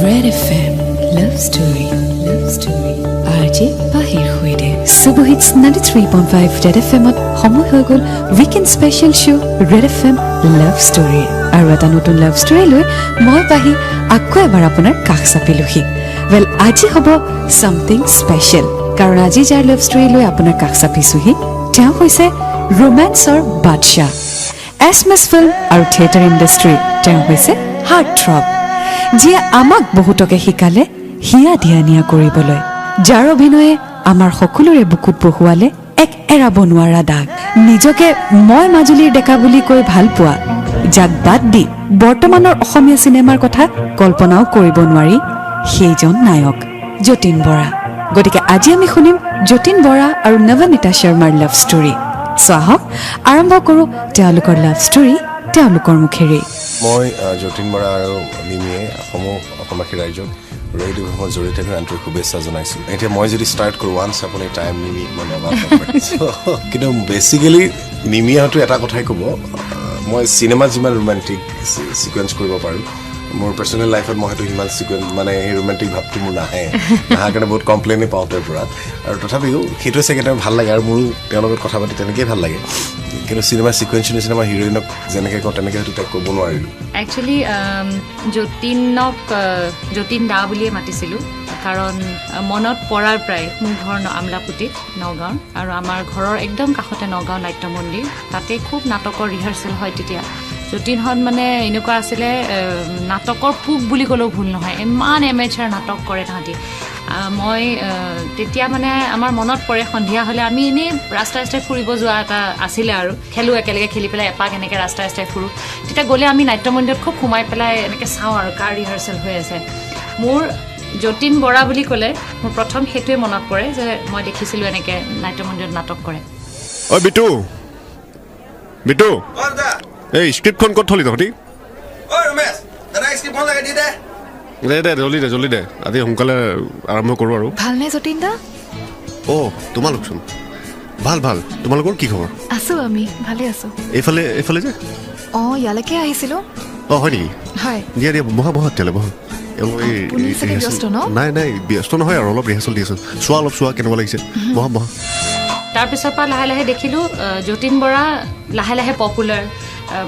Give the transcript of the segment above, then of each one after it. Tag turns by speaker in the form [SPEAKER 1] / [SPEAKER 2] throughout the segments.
[SPEAKER 1] Red FM Love Story RJ Bahir Huide Subohits 93.5 Red FM সময় হৈ গল weekend special শো Red FM Love Story আৰু এটা নতুন love story লৈ মই পাহি আকৌ এবাৰ আপোনাৰ কাষ চাপিলোহি ওয়েল আজি হ'ব সামথিং স্পেশাল কাৰণ আজি যাৰ লাভ ষ্টৰী লৈ আপোনাৰ কাষ চাপিছোহি তেওঁ হৈছে ৰোমান্সৰ বাদশাহ এছএমএছ ফিল্ম আৰু থিয়েটাৰ ইণ্ডাষ্ট্ৰী তেওঁ হৈছে হাৰ্ট থ্ৰব যিয়ে আমাক বহুতকে শিকালে হিয়া দিয়া নিয়া কৰিবলৈ যাৰ অভিনয়ে আমাৰ সকলোৰে বুকুত বহুৱালে এক এৰাব নোৱাৰা দাগ নিজকে মই মাজুলীৰ ডেকা বুলি কৈ ভাল পোৱা যাক বাদ দি বৰ্তমানৰ অসমীয়া চিনেমাৰ কথা কল্পনাও কৰিব নোৱাৰি সেইজন নায়ক যতীন বৰা গতিকে আজি আমি শুনিম যতীন বৰা আৰু নৱনীতা শৰ্মাৰ লাভ ষ্টৰী সাহক আৰম্ভ কৰো তেওঁলোকৰ লাভ ষ্টৰী তেওঁলোকৰ মুখেৰে
[SPEAKER 2] মই যতীন বৰা আৰু নিমিয়ে অসমবাসী ৰাইজক ৰেডিঅ' ভ্ৰমণ জড়িত হৈ আন্তৰিক শুভেচ্ছা জনাইছোঁ এতিয়া মই যদি ষ্টাৰ্ট কৰোঁ ওৱান্স আপন এ টাইম নিমি মই নেভাৰ কিন্তু বেচিকেলি নিমিয়াহঁতো এটা কথাই ক'ব মই চিনেমাত যিমান ৰোমান্টিক ছিকুৱেঞ্চ কৰিব পাৰোঁ মোৰ পাৰ্চনেল লাইফত মই হয়তো সিমান ছিকুৱেঞ্চ মানে সেই ৰোমান্টিক ভাৱটো মোৰ নাহে কাৰণে বহুত কমপ্লেইনে পাওঁ তেওঁৰ পৰা আৰু তথাপিও সেইটোৱে চাগে তেওঁ ভাল লাগে আৰু মোৰো তেওঁৰ লগত কথা পাতি তেনেকেই ভাল লাগে কিন্তু চিনেমাৰ ছিকুৱেঞ্চ নিচিনা মই হিৰোইনক যেনেকৈ কওঁ তেনেকৈ হয়তো তাইক ক'ব নোৱাৰিলোঁ
[SPEAKER 3] একচুৱেলি যতীন দা বুলিয়ে মাতিছিলোঁ কাৰণ মনত পৰাৰ প্ৰায় মোৰ ঘৰ আমলাপুতিত নগাঁৱৰ আৰু আমাৰ ঘৰৰ একদম কাষতে নগাঁও নাট্য মন্দিৰ তাতে খুব নাটকৰ ৰিহাৰ্চেল হয় তেতিয়া যতীনহঁত মানে এনেকুৱা আছিলে নাটকৰ পোক বুলি ক'লেও ভুল নহয় ইমান এমেচাৰ নাটক কৰে তাহাঁতি মই তেতিয়া মানে আমাৰ মনত পৰে সন্ধিয়া হ'লে আমি এনেই ৰাস্তাই ৰাস্তাই ফুৰিব যোৱা এটা আছিলে আৰু খেলোঁ একেলগে খেলি পেলাই এপাক এনেকৈ ৰাস্তাই ৰাস্তাই ফুৰোঁ তেতিয়া গ'লে আমি নাট্য মন্দিৰত খুব সোমাই পেলাই এনেকৈ চাওঁ আৰু কাৰ ৰিহাৰ্চেল হৈ আছে মোৰ যতীন বৰা বুলি ক'লে মোৰ প্ৰথম সেইটোৱে মনত পৰে যে মই দেখিছিলোঁ এনেকৈ নাট্য মন্দিৰত নাটক কৰে
[SPEAKER 4] ঐ বিটু এই স্ক্ৰিপ্টখন ক'ত থলি তহঁতি দে জল্দি দে আজি সোনকালে আৰম্ভ কৰোঁ আৰু
[SPEAKER 5] ভালনে যতীন দা
[SPEAKER 4] অ' তোমালোকচোন ভাল তোমালোকৰ কি খবৰ
[SPEAKER 5] আছোঁ আমি ভালে আছোঁ
[SPEAKER 4] এইফালে যে
[SPEAKER 5] অঁ ইয়ালৈকে আহিছিলোঁ
[SPEAKER 4] অঁ হয় নেকি
[SPEAKER 5] হয়
[SPEAKER 4] দিয়া বহা তেতিয়াহ'লে বহা নাই ব্যস্ত নহয় আৰু অলপ ৰিহাৰ্চেল দি আছোঁ চোৱা কেনেকুৱা লাগিছে বহা
[SPEAKER 3] তাৰপিছৰ পৰা লাহে লাহে দেখিলোঁ যতীন বৰা লাহে লাহে পপুলাৰ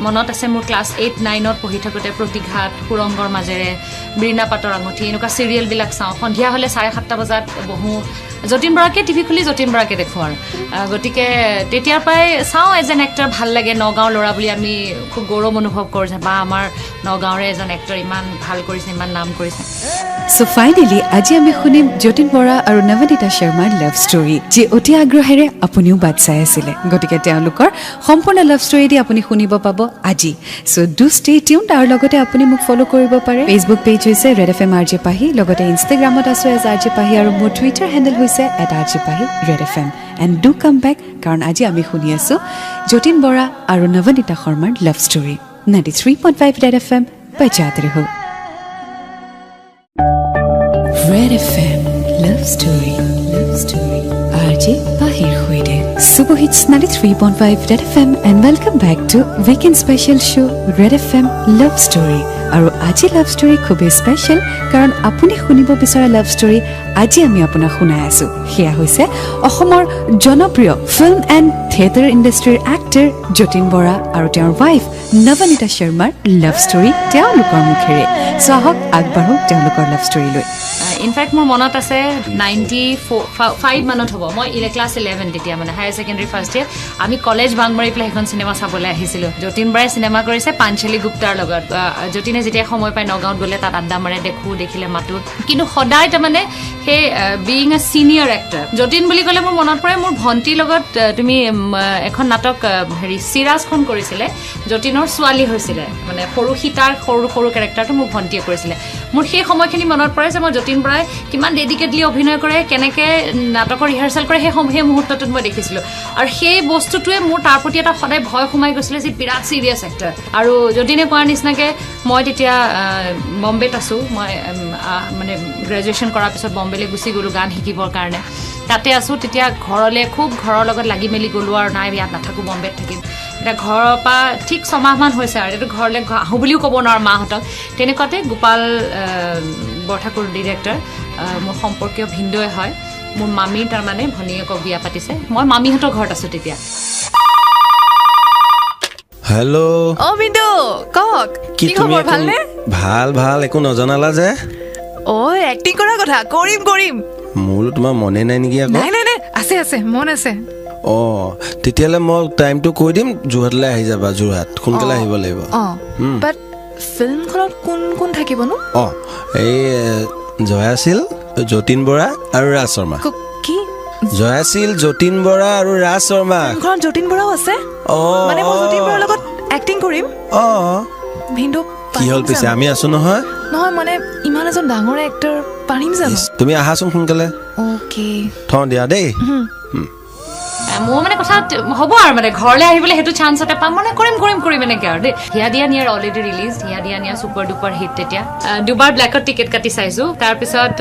[SPEAKER 3] মনত আছে মোৰ ক্লাছ 8-9ত পঢ়ি থাকোঁতে প্ৰতিঘাত সুৰংগৰ মাজেৰে বীণা পাতৰ আঙুঠি এনেকুৱা চিৰিয়েলবিলাক চাওঁ সন্ধিয়া হ'লে 7:30 বজাত বহোঁ যতীন বৰাকে টিভি খুলি যতীন বৰাকে দেখোঁ আৰু গতিকে তেতিয়াৰ পৰাই চাওঁ এজ এন এক্টৰ ভাল লাগে নগাঁৱৰ ল'ৰা বুলি আমি খুব গৌৰৱ অনুভৱ কৰোঁ যে বা আমাৰ নগাঁৱৰে এজন এক্টৰ ইমান ভাল কৰিছে ইমান নাম কৰিছে
[SPEAKER 1] সো ফাইনেলি আজি আমি শুনিম যতীন বৰা আৰু নৱনীতা শৰ্মাৰ লাভ ষ্টৰী যি অতি আগ্ৰহেৰে আপুনিও বাট চাই আছিলে গতিকে তেওঁলোকৰ সম্পূৰ্ণ লাভ ষ্টৰী দি আপুনি শুনিব পাব আজি সো ডু ষ্টে টিউনড আৰু লগতে আপুনি মোক ফলো কৰিব পাৰে ফেচবুক পেজ হৈছে ৰেড FM RJ পাহি লগতে ইনষ্টাগ্ৰামত আছো এজ RJ পাহি আৰু মোৰ টুইটাৰ হেণ্ডেল হৈছে @RJ Pahi Red FM and do come back কাৰণ আজি আমি শুনি আছো যতীন বৰা আৰু নৱনীতা শৰ্মাৰ লাভ ষ্টৰী 93.5 ৰেড FM বজাতে ৰহো Red FM Love Story RJ Bahir Huide Subohits 93.5 Red FM and welcome back to weekend special show Red FM Love Story আৰু আজি লাভ ষ্টৰী খুবেই স্পেচিয়েল কাৰণ আপুনি শুনিব বিচৰা লাভ ষ্টৰী আজি আমি আপোনাক শুনাই আছো সেয়া হৈছে অসমৰ জনপ্ৰিয় ফিল্ম এণ্ড থিয়েটাৰ ইণ্ডাষ্ট্ৰীৰ এক্টৰ যতীন বৰা আৰু তেওঁৰ ৱাইফ নৱনীতা শৰ্মাৰ লাভ ষ্টৰী তেওঁলোকৰ মুখেৰে চাহক আগবাঢ়ো তেওঁলোকৰ লাভ ষ্টৰী লৈ
[SPEAKER 3] ইনফেক্ট মোৰ মনত আছে 95 মানত হ'ব মই ক্লাছ 11 তেতিয়া মানে হায়াৰ ছেকেণ্ডেৰী ফাৰ্ষ্ট ইয়েৰ আমি কলেজ বাং মাৰি পেলাই সেইখন চিনেমা চাবলৈ আহিছিলোঁ যতীন বৰাই চিনেমা কৰিছে পাঞ্চালী গুপ্তাৰ লগত যতীনে যেতিয়া সময় পাই নগাঁৱত গ'লে তাত আড্ডা মাৰে দেখিলে মাতো কিন্তু সদায় তাৰমানে সেই being a senior actor Jatin বুলি ক'লে মোৰ মনত পৰে মোৰ ভণ্টিৰ লগত তুমি এখন নাটক চিৰাজখন কৰিছিলে যতীনৰ ছোৱালী হৈছিলে মানে সৰু সীতাৰ সৰু কেৰেক্টাৰটো মোৰ ভণ্টিয়ে কৰিছিলে মোৰ সেই সময়খিনি মনত পৰে যে মই যতীন বৰাই কিমান ডেডিকেটলি অভিনয় কৰে কেনেকৈ নাটকৰ ৰিহাৰ্চেল কৰে সেই মুহূৰ্তটোত মই দেখিছিলোঁ আৰু সেই বস্তুটোৱে মোৰ তাৰ প্ৰতি এটা সদায় ভয় সোমাই গৈছিলে যে বিৰাট ছিৰিয়াছ এক্টৰ আৰু যতীনে কোৱাৰ নিচিনাকৈ মই তেতিয়া বম্বেত আছোঁ মই মানে গ্ৰেজুৱেশ্যন কৰাৰ পিছত বম্বেলৈ গুচি গ'লোঁ গান শিকিবৰ কাৰণে তাতে আছোঁ তেতিয়া ঘৰৰ লগত লাগি মেলি গ'লোঁ আৰু নাই ইয়াত নাথাকোঁ বম্বেত থাকিম এতিয়া ঘৰৰ পৰা ঠিক 6 মাহমান হৈছে আৰু এইটো ঘৰলৈ আহোঁ বুলিও ক'ব নোৱাৰোঁ মাহঁতক তেনেকুৱাতে গোপাল বৰঠাকুৰ ডিৰেক্টৰ মোৰ সম্পৰ্কীয় ভিন্দই হয় মোৰ মামীৰ তাৰমানে ভনীয়েকক বিয়া পাতিছে মই মামীহঁতৰ ঘৰত আছোঁ তেতিয়া
[SPEAKER 6] হেল্ল'
[SPEAKER 5] অ বিন্দু কক কি খবৰ ভালনে
[SPEAKER 6] ভাল ভাল একো নজনালা যে
[SPEAKER 5] অ এক্টিং কৰাৰ কথা কৰিম
[SPEAKER 6] মোৰো তোমাৰ মনে নাই নেকি আকৌ
[SPEAKER 5] নাই আছে মন আছে
[SPEAKER 6] অ তেতিয়ালে মই টাইমটো কৈ দিম যোৰহাটলৈ আহি যাবা যোৰহাট সোনকালে আহিব লাগিব
[SPEAKER 5] বাট ফিল্মখনত কোন থাকিবনো
[SPEAKER 6] অ এই জয়াশীল যতীন বৰা আৰু ৰাজ শৰ্মা
[SPEAKER 5] কি
[SPEAKER 6] জয়াশীল যতীন বৰা আৰু ৰাজ শৰ্মা
[SPEAKER 5] ফিল্মখনত যতীন বৰাও আছে মানে মই যতীন বৰাৰ লগত এক্টিং কৰিম ভিন্দু
[SPEAKER 6] কি হ'ল পিছে আমি আছো নহয়
[SPEAKER 5] মানে ইমান এজন ডাঙৰ এক্টৰ পাৰিম জানো
[SPEAKER 6] তুমি আহাচোন সোনকালে
[SPEAKER 5] অ'কে
[SPEAKER 6] থওঁ দিয়া দেই
[SPEAKER 3] মোৰ মানে কথা হ'ব আৰু মানে ঘৰলৈ আহিবলৈ সেইটো চান্সতে পাম মানে কৰিম এনেকৈ আৰু দেই হিয়া দিয়া নিয়াৰ অলৰেডি ৰিলিজ হিয়া দিয়া নিয়া ছুপাৰ ডুপাৰ হিট তেতিয়া দুবাৰ ব্লেকত টিকেট কাটি চাইছোঁ তাৰপিছত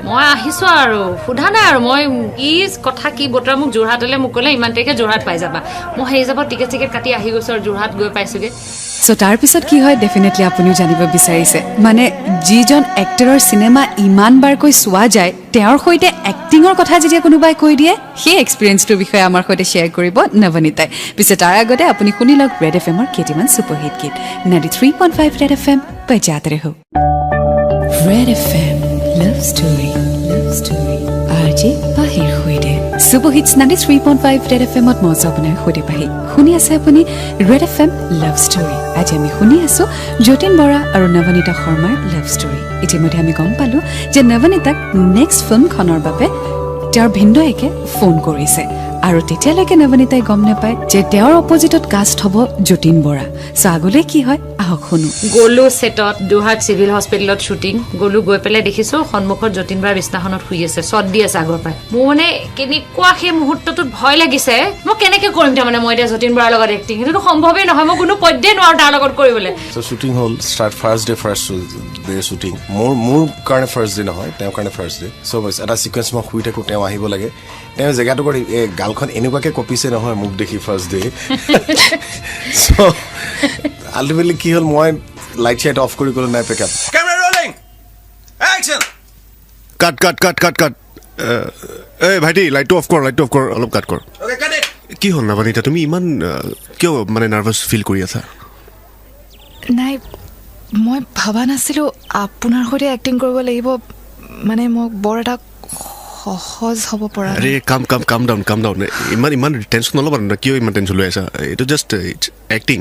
[SPEAKER 3] মই আহিছোঁ আৰু সোধা নাই আৰু মই কি কথা কি বতৰা মোক যোৰহাটলৈ মোক ক'লে ইমান তাৰিখে যোৰহাট পাই যাবা মই সেই যাব টিকেট কাটি আহি গৈছোঁ আৰু যোৰহাট গৈ পাইছোঁগৈ
[SPEAKER 1] চ' তাৰপিছত কি হয় ডেফিনেটলি আপুনিও জানিব বিচাৰিছে মানে যিজন এক্টৰৰ চিনেমা ইমানবাৰকৈ চোৱা যায় তেওঁৰ সৈতে এক্টিঙৰ কথা যেতিয়া কোনোবাই কৈ দিয়ে সেই এক্সপিৰিয়েঞ্চটোৰ বিষয়ে আমাৰ সৈতে শ্বেয়াৰ কৰিব নৱনীতাই পিছে তাৰ আগতে আপুনি শুনি লওক ৰেড এফএমৰ কেইটামান ছুপাৰহিট গীত 93.5 ৰেড এফএম বজাতে ৰহো Red FM love story RJ পাহিৰ সৈতে ছুপাৰহিটছ 93.5 ৰেড এফএমত মই আপোনাৰ সৈতে পাহি শুনি আছে আপুনি ৰেড এফএম লাভ ষ্টৰী আজি আমি শুনি আছো যতীন বৰা আৰু নৱনীতা শৰ্মাৰ লাভ ষ্টৰী ইতিমধ্যে আমি গম পালো যে নৱনীতাক নেক্সট ফিল্মখনৰ বাবে তেওঁৰ ভিন্দয়েকে ফোন কৰিছে আৰু তেতিয়ালৈকে নৱনীতাই গম নাপায় যে তেওঁৰ অপজিটত কাষ্ট হ'ব যতীন বৰা চ' আগলৈ কি হয় আহক শুনো
[SPEAKER 3] গ'লো ছেটত যোৰহাট চিভিল হস্পিটেলত শ্বুটিং গ'লো গৈ পেলাই দেখিছোঁ সন্মুখত যতীন বৰা বিছনাখনত শুই আছে শ্বট দি আছে আগৰ পৰাই মোৰ মানে কেনেকুৱা সেই মুহূৰ্তটোত ভয় লাগিছে মই কেনেকৈ কৰিম তাৰমানে মই এতিয়া যতীন বৰাৰ লগত এক্টিং সেইটোতো সম্ভৱেই নহয় মই কোনো পদ্যেই নোৱাৰোঁ তাৰ লগত কৰিবলৈ
[SPEAKER 2] শ্বুটিং হ'ল ষ্টাৰ্ট ফাৰ্ষ্ট ডে শ্বুটিং মোৰ কাৰণে ফাৰ্ষ্ট ডে নহয় তেওঁৰ কাৰণে ফাৰ্ষ্ট ডে চ' এটা ছিকুৱেঞ্চ মই শুই থাকোঁ তেওঁ আহিব লাগে তেওঁ জেগাটো কৰি এই গালখন এনেকুৱাকৈ কপিছে নহয় মোক দেখি ফাৰ্ষ্ট ডে চ' আল্টিমেটলি কি হ'ল মই লাইট চাইট অফ কৰি গ'লো নাই পেকআপ
[SPEAKER 6] কেমেৰা ৰলিং একচন
[SPEAKER 4] কাট এই ভাইটি লাইটটো অফ কৰ অলপ কাট কৰ
[SPEAKER 6] ওকে কাট ইট
[SPEAKER 4] কি হ'ল নৱনীতা তুমি ইমান কিয় মানে নাৰ্ভাছ ফিল কৰি আছা
[SPEAKER 5] নাই মই ভবা নাছিলোঁ আপোনাৰ সৈতে এক্টিং কৰিব লাগিব মানে মোক বৰ এটা সহজ হ'ব পৰা
[SPEAKER 4] আৰে কাম ডাউন ইমান টেনশ্যন নল'বা না কিয় ইমান টেনশ্যন লৈ আছা এইটো জাষ্ট এক্টিং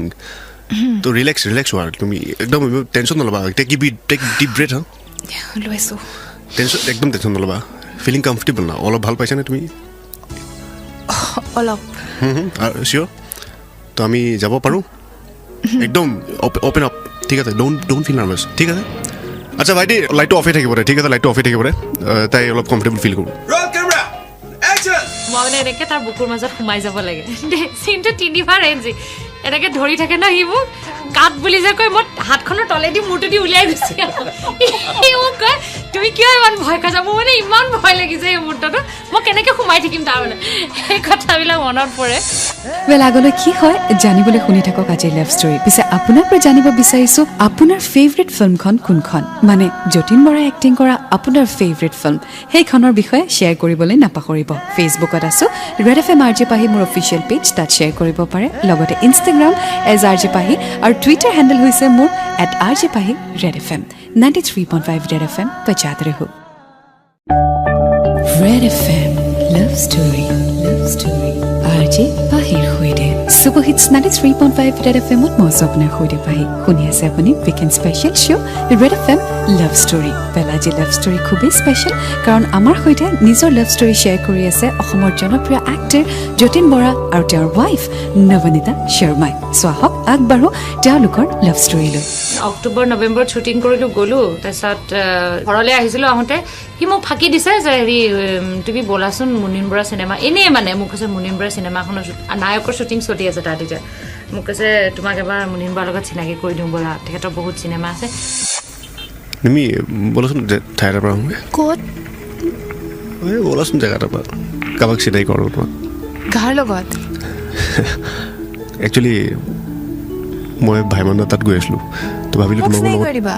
[SPEAKER 4] তো ৰিলেক্স হোৱা তুমি একদম টেনশ্যন নল'বা টেক ডিপ ব্ৰেথ
[SPEAKER 5] লৈছোঁ
[SPEAKER 4] একদম টেনশ্যন নল'বা ফিলিং কমফৰ্টেবল না অলপ ভাল পাইছানে তুমি
[SPEAKER 5] অলপ
[SPEAKER 4] চিয়'ৰ তো আমি যাব পাৰোঁ একদম অ'পেন আপ ঠিক আছে ডোণ্ট ফিল নাৰ্ভাছ ঠিক আছে আচ্ছা ভাইটি লাইটটো অফে থাকিব দে ঠিক আছে লাইটটো অফে থাকিব দে তাই অলপ কমফৰ্টেবল ফিল কৰোঁ
[SPEAKER 6] ৰল কেমেৰা একচন
[SPEAKER 3] মই মানে এনেকৈ তাৰ বুকুৰ মাজত সোমাই যাব লাগে চিনটো 3বাৰ এনেকৈ ধৰি থাকে ন সি মোক কাট বুলি যে কয় মই হাতখনৰ তলেদি মূৰটো দি উলিয়াই গুচি সি মোক কয় তুমি কিয় ইমান ভয় খাইছা মোৰ মানে ইমান ভয় লাগিছে এই মুহূৰ্তটো মই কেনেকৈ সোমাই থাকিম তাৰমানে সেই কথাবিলাক মনত পৰে
[SPEAKER 1] ৱেল আগলৈ কি হয় জানিবলৈ শুনি থাকক আজিৰ লাভ ষ্টৰী পিছে আপোনাৰ পৰা জানিব বিচাৰিছো আপোনাৰ ফেভৰেট ফিল্মখন কোনখন মানে যতীন বৰাই এক্টিং কৰা আপোনাৰ ফেভৰেট ফিল্ম সেইখনৰ বিষয়ে শ্বেয়াৰ কৰিবলৈ নাপাহৰিব ফেচবুকত আছো ৰেড এফএম আৰজে পাহি মোৰ অফিচিয়েল পেজ তাত শ্বেয়াৰ কৰিব পাৰে লগতে ইনষ্টাগ্ৰাম @rj pahi আৰু টুইটাৰ হেণ্ডেল হৈছে মোৰ @rj pahi red fm 93.5 red fm बजाते रहो red fm love story RJ Pahir Hoide Super Hits 93.5 Red FM ত মই আপোনাৰ সৈতে পাহি শুনি আছে আপুনি weekend special show' Red FM love story পেলাজি লাভ ষ্টৰী খুবেই স্পেচিয়েল কাৰণ আমাৰ সৈতে নিজৰ লাভ ষ্টৰী শ্বেয়াৰ কৰি আছে অসমৰ জনপ্ৰিয় এক্টৰ যতীন বৰা আৰু তেওঁৰ ৱাইফ নৱনীতা শৰ্মাই চ' আহক আগবাঢ়ো তেওঁলোকৰ লাভ ষ্টৰীলৈ
[SPEAKER 3] অক্টোবৰ নৱেম্বৰত শ্বুটিং কৰিলোঁ গ'লোঁ তাৰপিছত ঘৰলৈ আহিছিলোঁ আহোঁতে সি মোক ফাঁকি দিছে যে হেৰি তুমি ব'লাচোন মুনীন বৰা চিনেমা এনেই মানে মোক কৈছে মুনীন বৰা চিনেমাখনৰ নায়কৰ শ্বুটিং চলি আছে তাত এতিয়া মোক কৈছে তোমাক এবাৰ মুনীন বৰাৰ লগত চিনাকি কৰি দিওঁ ব'লা তেখেতৰ বহুত চিনেমা আছে
[SPEAKER 4] তুমি ব'লাচোন ঠাই এটাৰ পৰা আহোঁগৈ
[SPEAKER 5] ক'ত
[SPEAKER 4] ব'লাচোন জেগা এটাৰ পৰা কাৰোবাক চিনাকি কৰোঁ তোমাক
[SPEAKER 5] কাৰ লগত
[SPEAKER 4] একচুৱেলি মই ভাইমানৰ তাত গৈ আছিলোঁ তো ভাবিলোঁ
[SPEAKER 5] মোক
[SPEAKER 4] তোমাক
[SPEAKER 5] স্নেহ
[SPEAKER 4] লগত
[SPEAKER 5] কৰি দিবা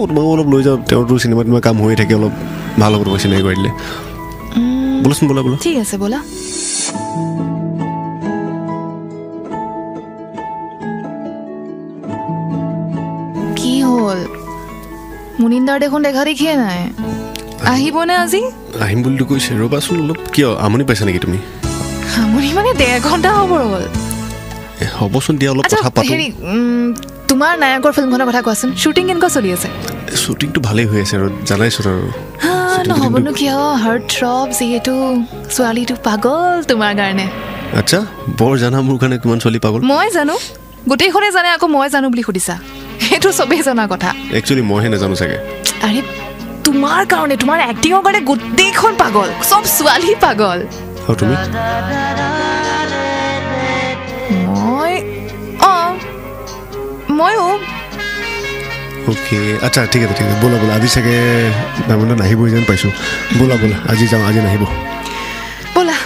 [SPEAKER 4] তোমাক অলপ লৈ যাওঁ তেওঁৰতো চিনেমাত তোমাৰ কাম হৈয়ে থাকে অলপ ভাল হ'ব তোমাক চিনাকি কৰি দিলে বোলাচোন বোলা
[SPEAKER 5] ঠিক আছে ব'লা কি হ'ল মুনিন্দাৰ দেখোন দেখা দেখিয়ে নাই আহিবনে আজি
[SPEAKER 4] আহিম বুলিতো কৈছে ৰ'বাচোন অলপ কিয় আমনি পাইছা নেকি তুমি
[SPEAKER 5] আমনি মানে 1.5 ঘণ্টা হ'ব ৰ'ল
[SPEAKER 4] হ'বচোন দিয়া অলপ
[SPEAKER 5] আচ্ছা
[SPEAKER 4] কথা পাতোঁ
[SPEAKER 5] হেৰি তোমাৰ নায়কৰ ফিল্মখনৰ কথা কোৱাচোন শ্বুটিং কেনেকুৱা চলি আছে
[SPEAKER 4] শ্বুটিংটো ভালেই হৈ আছে আৰু জানাইছোন আৰু
[SPEAKER 5] নহ'বনো কিয় হাৰ্ট থ্ৰব যিহেতু ছোৱালীটো পাগল তোমাৰ কাৰণে
[SPEAKER 4] আচ্ছা বৰ জানা মোৰ কাৰণে কিমান ছোৱালী পাগল
[SPEAKER 5] মই জানো গোটেইখনে জানে আকৌ মই জানো বুলি সুধিছা সেইটো চবেই জনা কথা
[SPEAKER 4] একচুৱেলি মইহে নাজানো চাগে
[SPEAKER 5] আৰে তোমাৰ কাৰণে তোমাৰ এক্টিঙৰ কাৰণে গোটেইখন পাগল চব ছোৱালী পাগল
[SPEAKER 4] আৰু তুমি
[SPEAKER 5] ময়ো
[SPEAKER 4] অ'কে আচ্ছা ঠিক আছে ব'লা আজি চাগে ভাইমন নাহিবই যেন পাইছোঁ ব'লা আজি যাওঁ আজি নাহিব
[SPEAKER 5] ব'লা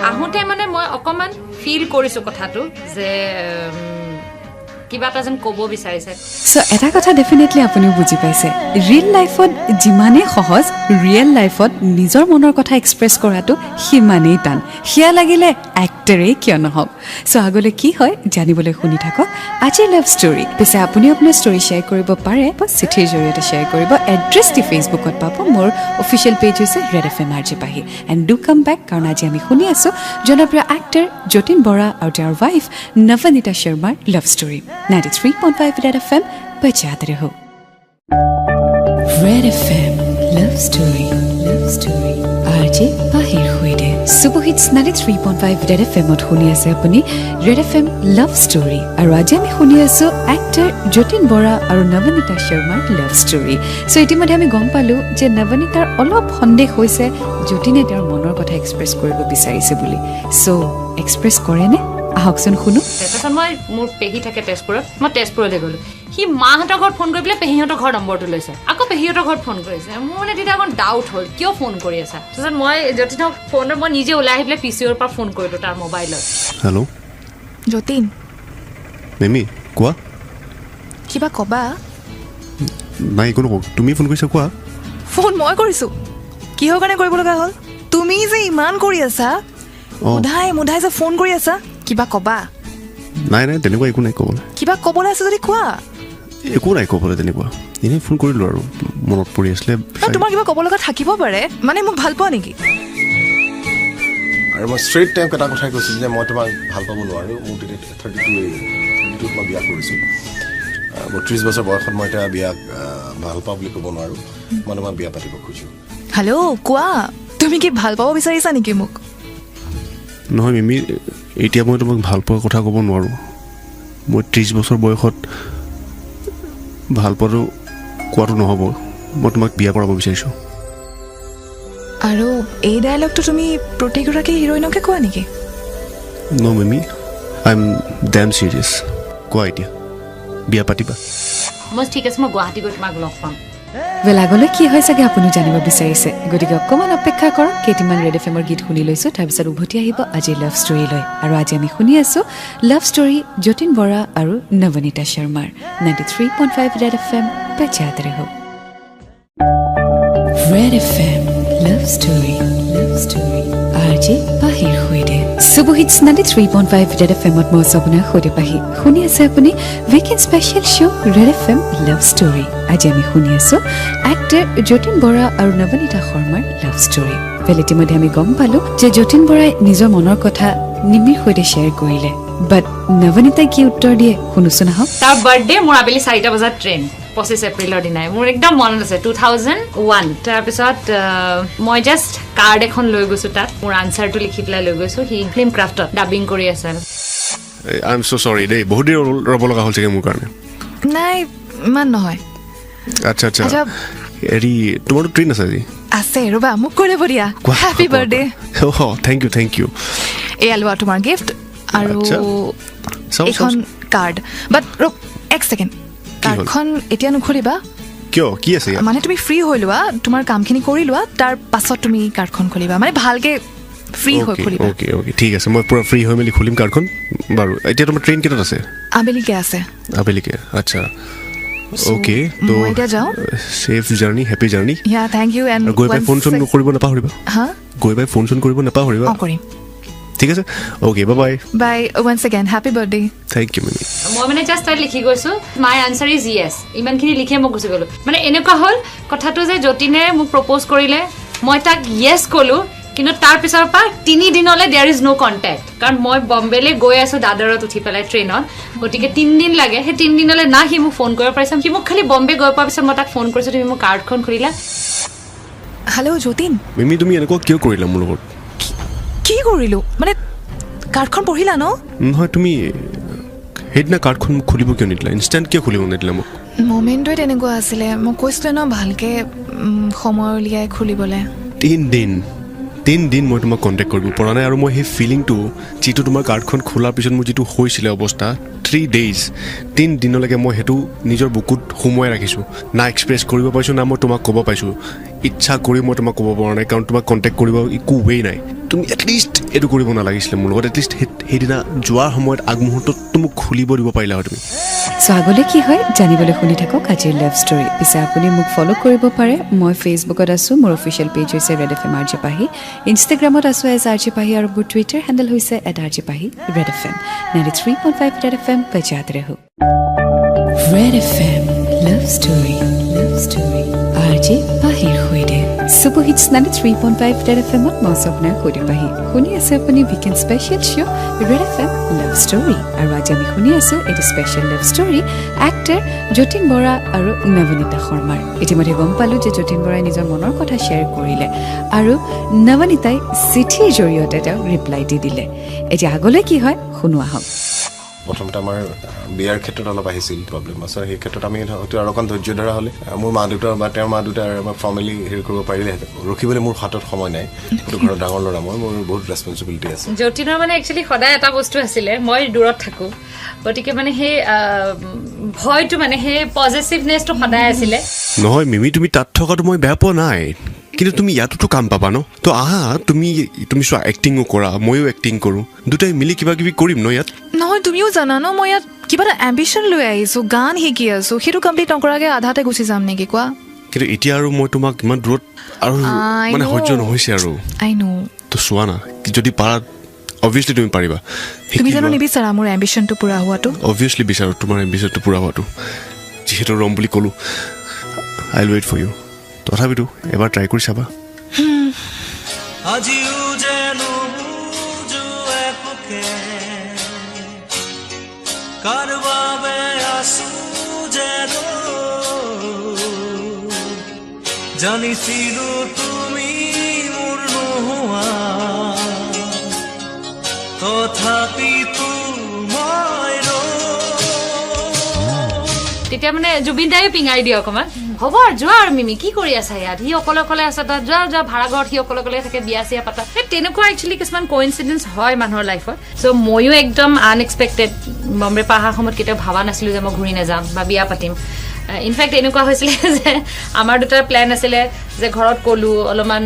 [SPEAKER 3] আহোঁতে মানে মই অকণমান ফিল কৰিছোঁ কথাটো যে কিবা এটা যেন ক'ব বিচাৰিছে
[SPEAKER 1] চ' এটা কথা ডেফিনেটলি আপুনিও বুজি পাইছে ৰিয়েল লাইফত যিমানেই সহজ ৰিয়েল লাইফত নিজৰ মনৰ কথা এক্সপ্ৰেছ কৰাটো সিমানেই টান সেয়া লাগিলে এক্টৰেই কিয় নহওক চ' আগলৈ কি হয় জানিবলৈ শুনি থাকক আজিৰ লাভ ষ্টৰী পিছে আপুনি আপোনাৰ ষ্টৰী শ্বেয়াৰ কৰিব পাৰে বা চিঠিৰ জৰিয়তে শ্বেয়াৰ কৰিব এড্ৰেছটি ফেচবুকত পাব মোৰ অফিচিয়েল পেজ হৈছে ৰেড এফ এম RJ পাহি এণ্ড ডু কাম বেক কাৰণ আজি আমি শুনি আছোঁ জনপ্ৰিয় এক্টৰ যতীন বৰা আৰু তেওঁৰ ৱাইফ নৱনীতা শৰ্মাৰ লাভ ষ্টৰী 93.5 Red FM बजाते रहो Red FM Love Story RJ Bahir Huide Super Hits 93.5 Red FM ot huni ase apuni Red FM Love Story aru aji ami huni asu actor Jotin Bora aru Navanita Sharma Love Story so itimodhe ami gom palu je Navanitar olop hondeh hoise Jotine tar monor kotha express koribo bisarise buli so express kore ne আহকচোন শুনো
[SPEAKER 3] তাৰপিছত মই মোৰ পেহী থাকে তেজপুৰত মই তেজপুৰলৈ গ'লোঁ সি মাহঁতৰ ঘৰত ফোন কৰি পেলাই পেহীহঁতৰ ঘৰৰ নম্বৰটো লৈছে আকৌ পেহীহঁতৰ ঘৰত ফোন কৰিছে মোৰ মানে তেতিয়া অকণ ডাউট হ'ল কিয় ফোন কৰি আছা তাৰপিছত মই যতীনক ফোনত মই নিজে ওলাই আহি পেলাই PCOৰ পৰা ফোন কৰিলোঁ তাৰ মোবাইলত
[SPEAKER 4] হেল্ল'
[SPEAKER 5] যতীন
[SPEAKER 4] মেমি কোৱা
[SPEAKER 5] কিবা ক'বা
[SPEAKER 4] নাই একো নকওঁ তুমি ফোন কৰিছা কোৱা
[SPEAKER 5] ফোন মই কৰিছোঁ কিহৰ কাৰণে কৰিব লগা হ'ল তুমি যে ইমান কৰি আছা মুধাই যে ফোন কৰি আছা কিবা ক'বা
[SPEAKER 4] নাই তেনেকুৱা একো নাই ক'বলৈ
[SPEAKER 5] কিবা ক'বলৈ আছে যদি কোৱা
[SPEAKER 4] একো নাই ক'বলৈ তেনেকুৱা এনেই ফোন কৰিলোঁ আৰু মনত পৰি আছিলে
[SPEAKER 5] তোমাৰ কিবা ক'ব লগা থাকিব পাৰে মানে মোক ভাল পোৱা নেকি
[SPEAKER 2] আৰু মই ষ্ট্ৰেইট টাইম এটা কথাই কৈছিলোঁ যে মই তোমাক ভাল পাব নোৱাৰোঁ মোৰ তেতিয়া 32 মই বিয়া কৰিছোঁ 32 বছৰ বয়সত মই এতিয়া বিয়াক ভাল পাওঁ বুলি ক'ব নোৱাৰোঁ মই তোমাক বিয়া পাতিব খোজোঁ
[SPEAKER 5] হেল্ল' কোৱা তুমি কি ভাল পাব বিচাৰিছা নেকি মোক
[SPEAKER 4] নহয় মিমি এতিয়া মই তোমাক ভাল পোৱাৰ কথা ক'ব নোৱাৰোঁ মই 30 বছৰ বয়সত ভাল পোৱাটো কোৱাটো নহ'ব মই তোমাক বিয়া কৰাব বিচাৰিছোঁ
[SPEAKER 5] আৰু এই ডায়লগটো তুমি প্ৰতিগৰাকী হিৰোইনকে কোৱা নেকি
[SPEAKER 4] ন Mimi I am damn serious কোৱা এতিয়া বিয়া পাতিবা
[SPEAKER 3] মই ঠিক আছে মই গুৱাহাটী গৈ তোমাক লগ পাম
[SPEAKER 1] ৱেল আগলৈ কি হয় চাগে আপুনি জানিব বিচাৰিছে গতিকে অকণমান অপেক্ষা কৰক কেইটামান ৰেড এফ এমৰ গীত শুনি লৈছোঁ তাৰপিছত উভতি আহিব আজিৰ লাভ ষ্টৰীলৈ আৰু আজি আমি শুনি আছোঁ লাভ ষ্টৰী যতীন বৰা আৰু নৱনীতা শৰ্মাৰ 93.5 ৰেড এফ এম বজাতে ৰহো Red F M love story RJ Bahir Huide Super Hits 93.5 Red FM ত মই আপোনাৰ সৈতে পাহি শুনি আছে আপুনি weekend special show' Red FM love story আজি আমি শুনি আছোঁ এক্টৰ যতীন বৰা আৰু নৱনীতা শৰ্মাৰ লাভ ষ্টৰী ৱেল ইতিমধ্যে আমি গম পালোঁ যে যতীন বৰাই নিজৰ মনৰ কথা নিমিৰ সৈতে শ্বেয়াৰ কৰিলে বাট নৱনীতাই কি উত্তৰ দিয়ে শুনোচোন আহক
[SPEAKER 3] তাৰ বাৰ্থডে মোৰ আবেলি 4টা বজাত ট্ৰেইন 25 এপ্ৰিলৰ দিনাই মোৰ একদম মনত আছে 2001 তাৰপিছত মই জাষ্ট কাৰ্ড এখন লৈ গৈছোঁ তাত মোৰ আনচাৰটো লিখি পেলাই লৈ গৈছোঁ সি ফিল্ম ক্ৰাফ্টত ডাবিং কৰি আছে
[SPEAKER 4] আই এম ছ' চৰি দেই বহুত দেৰি ৰ'ব লগা হ'ল চাগে মোৰ কাৰণে
[SPEAKER 5] নাই ইমান নহয়
[SPEAKER 4] আচ্ছা হেৰি তোমাৰতো ট্ৰেইন আছে আজি
[SPEAKER 5] আছে ৰ'বা মোক কৰিব দিয়া হেপী বাৰ্থডে
[SPEAKER 4] থেংক ইউ
[SPEAKER 5] এয়া লোৱা তোমাৰ গিফ্ট আৰু
[SPEAKER 4] আচ্ছা।
[SPEAKER 5] এইখন কাৰ্ড বাট এক ছেকেণ্ড কাৰ্ডখন এতিয়া নুখুলিবা
[SPEAKER 4] কিয় কি আছে ইয়াত
[SPEAKER 5] মানে তুমি ফ্ৰী হৈ লোৱা তোমাৰ কামখিনি কৰি লোৱা তাৰ পাছত তুমি কাৰ্ডখন খুলিবা মানে ভালকে ফ্ৰী হৈ খুলিবা
[SPEAKER 4] অ'কে অ'কে ঠিক আছে মই পুৰা ফ্ৰী হৈ মেলি খুলিম কাৰ্ডখন বাৰু এতিয়া তোমাৰ ট্ৰেইন কেইটাত আছে
[SPEAKER 5] আবেলিকে আছে
[SPEAKER 4] আবেলিকে আচ্ছা অ'কে তো
[SPEAKER 5] মই এতিয়া যাওঁ
[SPEAKER 4] ছেফ জাৰ্ণি হেপী জাৰ্ণি
[SPEAKER 5] ইয়া থেংক ইউ এণ্ড
[SPEAKER 4] গৈ পাই ফোন চোন কৰিব নাপাহৰিবা
[SPEAKER 5] হা
[SPEAKER 4] গৈ পাই ফোন চোন কৰিব নাপাহৰিবা
[SPEAKER 5] অঁ কৰিম
[SPEAKER 4] ঠিক আছে okay bye bye
[SPEAKER 5] bye once again happy birthday
[SPEAKER 4] thank you Mimi
[SPEAKER 3] মই মানে জাষ্ট তাত লিখি গৈছো মাই আনচাৰ ইজ য়েছ ইমানখিনি লিখিয়ে মই গুচি গ'লো মানে এনেকুৱা হ'ল কথাটো যে যতীনে মোক প্ৰপ'জ কৰিলে মই তাক য়েছ ক'লো কিন্তু তাৰ পিছৰ পৰা 3 দিনলৈ দেয়াৰ ইজ ন' কণ্টেক্ট কাৰণ মই বম্বেলৈ গৈ আছো দাদৰত উঠি পেলাই ট্ৰেইনত গতিকে 3 দিন লাগে সেই 3 দিনলৈ না সি মোক ফোন কৰিব পাৰিছে সি মোক খালি বম্বে গৈ পোৱাৰ পিছত মই তাক ফোন কৰিছোঁ তুমি মোক কাৰ্ডখন খুলিলা
[SPEAKER 5] হেল্ল' যতীন
[SPEAKER 4] মিমি তুমি এনেকুৱা কিয় কৰিলা মোৰ লগত
[SPEAKER 5] কি কৰিলোঁ মানে কাৰ্ডখন পঢ়িলা ন
[SPEAKER 4] নহয় তুমি সেইদিনা কাৰ্ডখন মোক খুলিব কিয় নিদিলা ইনষ্টেণ্ট কিয় খুলিব নিদিলা মোক
[SPEAKER 5] মমেণ্টটোৱে তেনেকুৱা আছিলে মই কৈছিলোঁ ন ভালকৈ সময় উলিয়াই খুলিবলৈ
[SPEAKER 4] 3 দিন মই তোমাক কণ্টেক্ট কৰিব পৰা নাই আৰু মই সেই ফিলিংটো যিটো তোমাৰ কাৰ্ডখন খোলাৰ পিছত মোৰ যিটো হৈছিলে অৱস্থা 3 days 3 দিনলৈকে মই সেইটো নিজৰ বুকুত সোমোৱাই ৰাখিছোঁ না এক্সপ্ৰেছ কৰিব পাৰিছোঁ না মই তোমাক ক'ব পাৰিছোঁ ইচ্ছা কৰি মই তোমাক ক'ব পৰা নাই কাৰণ তোমাক কণ্টেক্ট কৰিব একো ৱেই নাই তুমি এটলিষ্ট এইটো কৰিব নালাগিছিলে মোৰ লগত এটলিষ্ট সেইদিনা যোৱাৰ সময়ত আগমুহূৰ্তত মোক খুলিব দিব পাৰিলা হয় তুমি
[SPEAKER 1] চ' আগলৈ কি হয় জানিবলৈ শুনি থাকক আজিৰ লাভ ষ্টৰী পিছে আপুনি মোক ফ'ল' কৰিব পাৰে মই ফেচবুকত আছোঁ মোৰ অফিচিয়েল পেজ হৈছে Red F M RJ Pahi ইনষ্টাগ্ৰামত আছোঁ এজ RJ পাহি আৰু মোৰ টুইটাৰ হেণ্ডেল হৈছে @RJ Pahi Red F M 93.5 Red F M বজাতে ৰহো Red F M love story RJ পাহিৰ সৈতে সুপাৰ হিটছ 93.5 ৰেড এফ এমত মই স্বপ্না সৈতে পাহি শুনি আছে আপুনি weekend special show' Red F M love ষ্টৰী আৰু আজি আমি শুনি আছোঁ এইটো special love story actor Jatin Bora আৰু নৱনীতা শৰ্মাৰ ইতিমধ্যে গম পালোঁ যে যতীন বৰাই নিজৰ মনৰ কথা শ্বেয়াৰ কৰিলে আৰু নৱনীতাই চিঠিৰ জৰিয়তে তেওঁ ৰিপ্লাই দি দিলে এতিয়া আগলৈ কি হয় শুনো আহক
[SPEAKER 2] প্ৰথমতে আমাৰ বিয়াৰ ক্ষেত্ৰত অলপ আহিছিল প্ৰব্লেম আছে সেই ক্ষেত্ৰত আমি হয়তো আৰু অকণ ধৈৰ্য ধৰা হ'লে মোৰ মা দেউতা বা তেওঁৰ মা দেউতাৰ আমাৰ ফেমিলি হেৰি কৰিব পাৰিলেহেঁতেন ৰখিবলৈ মোৰ হাতত সময় নাই কিন্তু ঘৰত ডাঙৰ ল'ৰা মোৰ বহুত ৰেছপনচিবিলিটি আছে
[SPEAKER 3] যতীনৰ মানে একচুৱেলি সদায় এটা বস্তু আছিলে মই দূৰত থাকোঁ গতিকে মানে সেই ভয়টো মানে সেই পজিটিভনেছটো সদায় আছিলে
[SPEAKER 4] নহয় মিমি তুমি তাত থকাটো মই বেয়া পোৱা নাই কিন্তু তুমি ইয়াতোতো কাম পাবা ন তো আহা তুমি চোৱা এক্টিঙো কৰা ময়ো এক্টিং কৰোঁ দুটাই মিলি কিবা কিবি কৰিম ন ইয়াত
[SPEAKER 5] নহয় তুমিও জানা ন মই ইয়াত কিবা এটা এম্বিশ্যন লৈ আহিছোঁ গান শিকি আছোঁ সেইটো কমপ্লিট নকৰাকৈ আধাতে গুচি যাম নেকি কোৱা
[SPEAKER 4] কিন্তু এতিয়া আৰু মই তোমাক ইমান দূৰত আৰু মানে সহ্য নহৈছে আৰু
[SPEAKER 5] আই নো
[SPEAKER 4] তো চোৱা না যদি পাৰা অবভিয়াছলি তুমি পাৰিবা
[SPEAKER 5] তুমি জানো নিবিচাৰা মোৰ এম্বিশ্যনটো পূৰা হোৱাটো
[SPEAKER 4] অবভিয়াছলি বিচাৰোঁ তোমাৰ এম্বিশ্যনটো পূৰা হোৱাটো যিহেতু ৰম বুলি ক'লোঁ আই উইল ৱেইট ফৰ ইউ তথাপিতো এবাৰ ট্ৰাই কৰি চাবা
[SPEAKER 7] আজিও যেন বুজো একোকে কাৰ বাবে আছো যেন জানিছিলো তুমি মোৰ নোহোৱা তথাপিতো মই
[SPEAKER 3] তেতিয়া মানে জুবিন দায়ো পিঙাই দিয়ে অকণমান হ'ব আৰু যোৱা আৰু মিমি কি কৰি আছা ইয়াত সি অকলে অকলে আছে তাত যোৱা ভাড়া ঘৰত সি অকলে অকলে থাকে বিয়া চিয়া পাতা তেনেকুৱা একচুৱেলি কিছুমান কোইনচিডেঞ্চ হয় মানুহৰ লাইফত চ' ময়ো একদম আনএক্সপেক্টেড বম্বে পৰা অহাৰ সময়ত কেতিয়াও ভবা নাছিলোঁ যে মই ঘূৰি নাযাম বা বিয়া পাতিম ইনফেক্ট এনেকুৱা হৈছিলে যে আমাৰ দুটাৰ প্লেন আছিলে যে ঘৰত ক'লোঁ অলপমান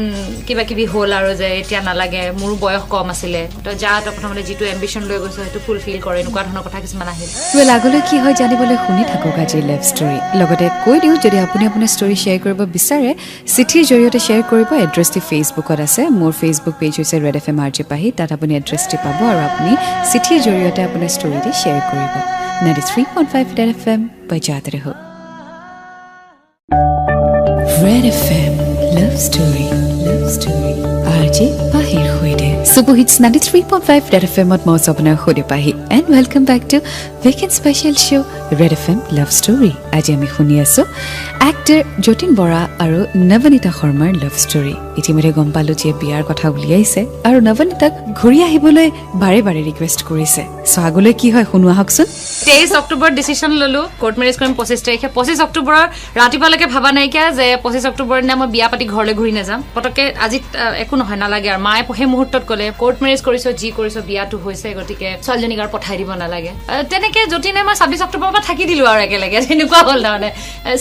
[SPEAKER 3] কিবা কিবি হ'ল আৰু যে এতিয়া নালাগে মোৰো বয়স কম আছিলে তো যা তই প্ৰথমতে যিটো এম্বিশ্যন লৈ গৈছোঁ সেইটো ফুলফিল কৰে এনেকুৱা ধৰণৰ কথা কিছুমান আহিল
[SPEAKER 1] ৱেল আগলৈ কি হয় জানিবলৈ শুনি থাকক আজিৰ লাভ ষ্টৰী লগতে কৈ দিওঁ যদি আপুনি আপোনাৰ ষ্টৰী শ্বেয়াৰ কৰিব বিচাৰে চিঠিৰ জৰিয়তে শ্বেয়াৰ কৰিব এড্ৰেছটি ফেচবুকত আছে মোৰ ফেচবুক পেজ হৈছে ৰেড এফ এম RJ পাহি তাত আপুনি এড্ৰেছটি পাব আৰু আপুনি চিঠিৰ জৰিয়তে আপোনাৰ ষ্টৰীটি শ্বেয়াৰ কৰিব 93.5 ৰেড এফ এম বজাতে ৰহো Red F M love story RJ পাহিৰ সৈতে সুপাৰ হিটছ 93.5 ৰেড এফ এমত মই স্বপ্না সৈতে Pahi and welcome back to weekend special show' Red F M love story আজি আমি শুনি আছোঁ এক্টাৰ যতীন বৰা আৰু নৱনীতা শৰ্মাৰ লাভ ষ্টৰী ইতিমধ্যে গম পালোঁ যে বিয়াৰ কথা উলিয়াইছে আৰু নৱনীতাক ঘূৰি আহিবলৈ বাৰে বাৰে ৰিকুৱেষ্ট কৰিছে চ' আগলৈ কি হয় শুনো আহকচোন
[SPEAKER 3] 23 অক্টোবৰ ডিচিশ্যন ল'লোঁ কোৰ্ট মেৰেজ কৰিম 25 তাৰিখে 25 অক্টোবৰৰ ৰাতিপুৱালৈকে ভাবা নাইকিয়া যে 25 অক্টোবৰৰ দিনা মই বিয়া পাতি ঘৰলৈ ঘূৰি নাযাম পটককৈ আজি একো নহয় নালাগে আৰু মায়ে সেই মুহূৰ্তত ক'লে কোৰ্ট মেৰেজ কৰিছো যি কৰিছো বিয়াটো হৈছে গতিকে ছোৱালীজনীক আৰু পঠাই দিব নালাগে তেনেকে যতীনে মই 26 অক্টোবৰৰ পৰা থাকি দিলো আৰু একেলগে তেনেকুৱা হ'ল তাৰমানে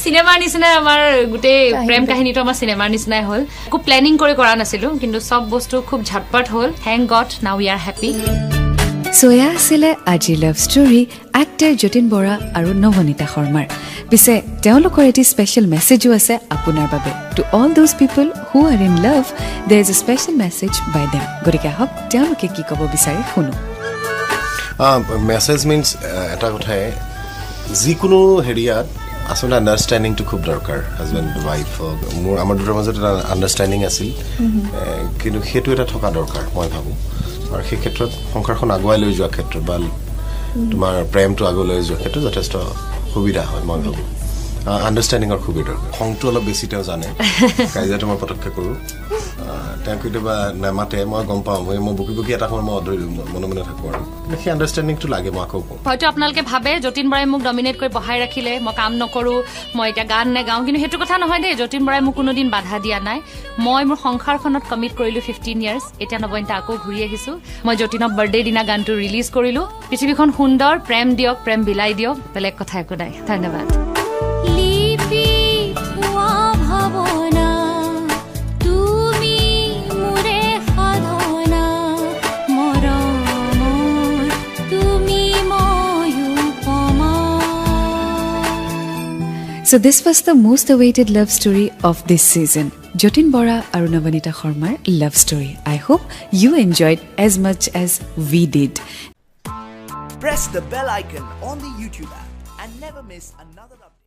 [SPEAKER 3] চিনেমাৰ নিচিনা আমাৰ গোটেই প্ৰেম কাহিনীটো আমাৰ চিনেমাৰ নিচিনাই হ'ল খুব প্লেনিং কৰি কৰা নাছিলো কিন্তু সব বস্তু খুব ঝটপট হ'ল thank god now we are happy
[SPEAKER 1] so এয়া আছিলে আজি love story actor Jatin Bora আৰু নৱনীতা শৰ্মাৰ পিছে তেওঁলোকৰ এটি স্পেচিয়েল মেছেজো আছে আপোনাৰ বাবে to all those people who are in love there is a special message by them গতিকে আহক তেওঁলোকে কি ক'ব বিচাৰে শুনো
[SPEAKER 2] মেছেজ মিনছ এটা কথাই যিকোনো হেৰিয়াত আচলতে আণ্ডাৰষ্টেণ্ডিংটো খুব দৰকাৰ হাজবেণ্ড ৱাইফ মোৰ আমাৰ দুটাৰ মাজত এটা আণ্ডাৰষ্টেণ্ডিং আছিল কিন্তু সেইটো এটা থকা দৰকাৰ মই ভাবোঁ আৰু সেই ক্ষেত্ৰত সংসাৰখন আগুৱাই লৈ যোৱাৰ ক্ষেত্ৰত বা তোমাৰ প্ৰেমটো আগুৱাই লৈ যোৱাৰ ক্ষেত্ৰত যথেষ্ট সুবিধা হয় মই ভাবোঁ আণ্ডাৰষ্টেণ্ডিঙৰ খুবেই দৰকাৰ খংটো অলপ বেছি তেওঁ জানে কাজিয়াটো মই পটককৈ কৰোঁ তেওঁ কেতিয়াবা নামাতে মই গম পাওঁ মই বকি বকি এটা সময় মই অধৰি মনে মনে থাকোঁ আৰু সেই আণ্ডাৰষ্টেণ্ডিংটো লাগে মই আকৌ কওঁ
[SPEAKER 3] হয়তো আপোনালোকে ভাবে যতীন বৰাই মোক ডমিনেট কৰি বহাই ৰাখিলে মই কাম নকৰোঁ মই এতিয়া গান নেগাওঁ কিন্তু সেইটো কথা নহয় দেই যতীন বৰাই মোক কোনোদিন বাধা দিয়া নাই মই মোৰ সংসাৰখনত কমিট কৰিলোঁ 15 ইয়াৰ্ছ এতিয়া নৱনীতা আকৌ ঘূৰি আহিছোঁ মই যতীনৰ বাৰ্থডে দিনা গানটো ৰিলিজ কৰিলোঁ পৃথিৱীখন সুন্দৰ প্ৰেম দিয়ক প্ৰেম বিলাই দিয়ক বেলেগ কথা একো নাই ধন্যবাদ
[SPEAKER 1] So this was the most awaited love story of this season. Jotin Bora and Navanita Sharma's love story. I hope you enjoyed as much as we did.
[SPEAKER 8] Press the bell icon on the YouTube app and never miss another update.